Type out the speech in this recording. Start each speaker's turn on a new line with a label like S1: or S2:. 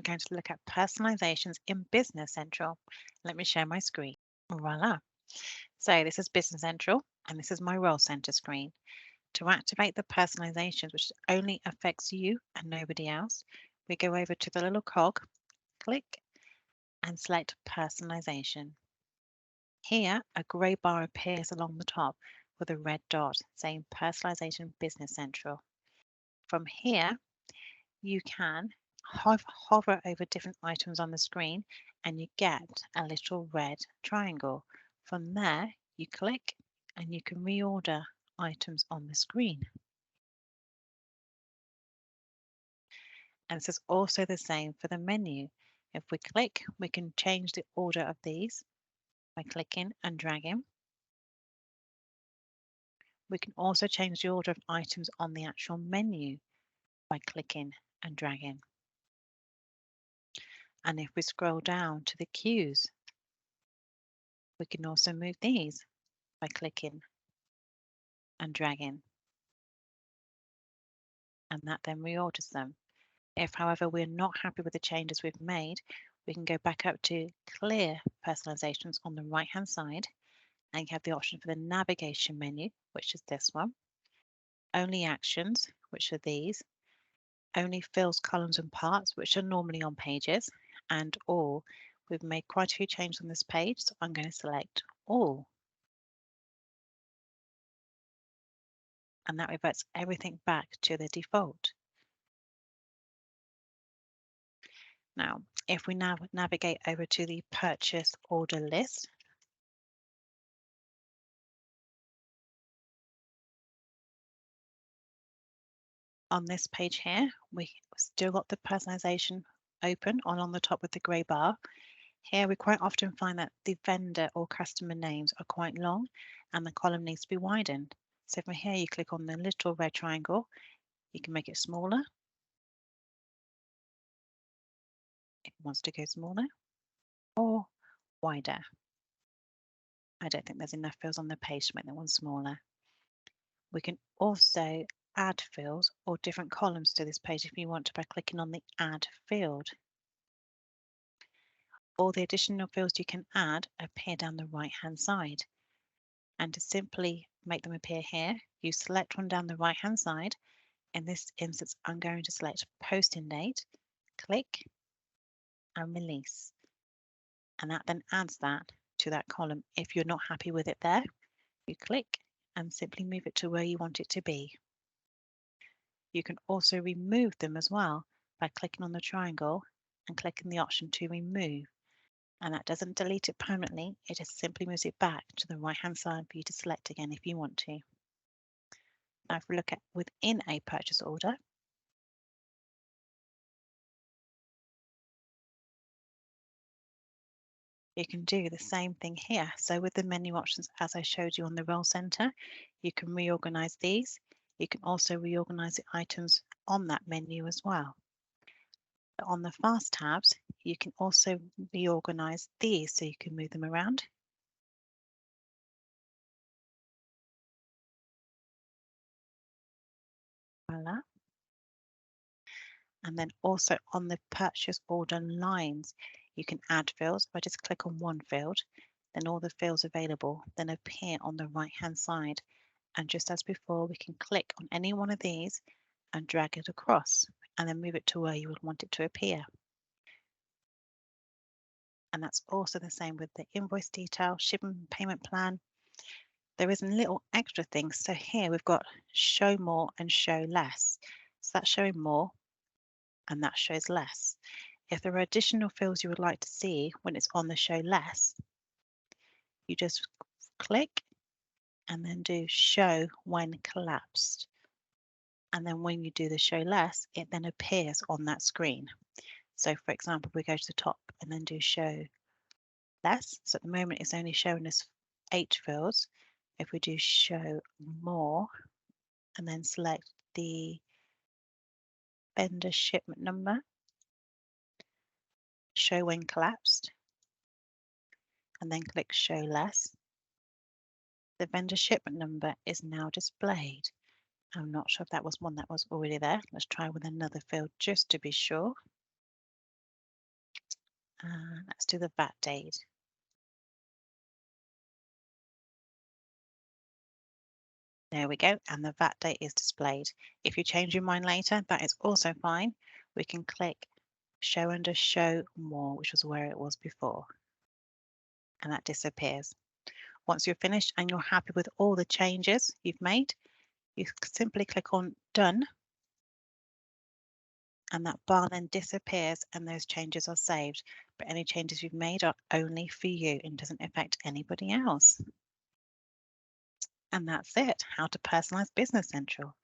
S1: going to look at personalizations in Business Central. Let me share my screen. Voila. So this is Business Central and this is my Role Center screen. To activate the personalizations, which only affects you and nobody else, we go over to the little cog, click and select Personalization. Here, a grey bar appears along the top with a red dot saying Personalization Business Central. From here, you can hover over different items on the screen and you get a little red triangle. From there, you click and you can reorder items on the screen. And this is also the same for the menu. If we click, we can change the order of these by clicking and dragging. We can also change the order of items on the actual menu by clicking and dragging. And if we scroll down to the queues, we can also move these by clicking and dragging. And that then reorders them. If, however, we're not happy with the changes we've made, we can go back up to Clear Personalizations on the right-hand side, and you have the option for the navigation menu, which is this one, only actions, which are these, only fields, columns and parts, which are normally on pages, and all. We've made quite a few changes on this page, so I'm going to select all. And that reverts everything back to the default. Now, if we now navigate over to the purchase order list, on this page here, we still got the personalization open on the top with the grey bar. Here we quite often find that the vendor or customer names are quite long and the column needs to be widened. So from here you click on the little red triangle, you can make it smaller. It wants to go smaller or wider. I don't think there's enough fields on the page to make that one smaller. We can also add fields or different columns to this page if you want to by clicking on the add field. All the additional fields you can add appear down the right hand side. And to simply make them appear here, you select one down the right hand side. In this instance, I'm going to select posting date, click and release. And that then adds that to that column. If you're not happy with it there, you click and simply move it to where you want it to be. You can also remove them as well by clicking on the triangle and clicking the option to remove. And that doesn't delete it permanently, it just simply moves it back to the right hand side for you to select again if you want to. Now if we look at within a purchase order, you can do the same thing here. So with the menu options as I showed you on the Role Center, you can reorganize these. You can also reorganize the items on that menu as well. On the fast tabs, you can also reorganize these so you can move them around. Voila. And then also on the purchase order lines, you can add fields. If I just click on one field, then all the fields available then appear on the right hand side. And just as before, we can click on any one of these and drag it across and then move it to where you would want it to appear. And that's also the same with the invoice detail, shipping payment plan. There is a little extra things. So here we've got show more and show less. So that's showing more and that shows less. If there are additional fields you would like to see when it's on the show less, you just click and then do show when collapsed. And then when you do the show less, it then appears on that screen. So for example, we go to the top and then do show less. So at the moment it's only showing us 8 fields. If we do show more and then select the vendor shipment number, show when collapsed, and then click show less, the vendor shipment number is now displayed. I'm not sure if that was one that was already there. Let's try with another field just to be sure. Let's do the VAT date. There we go, and the VAT date is displayed. If you change your mind later, that is also fine. We can click show under show more, which was where it was before, and that disappears. Once you're finished and you're happy with all the changes you've made, you simply click on done, and that bar then disappears and those changes are saved. But any changes you've made are only for you and doesn't affect anybody else. And that's it, how to personalize Business Central.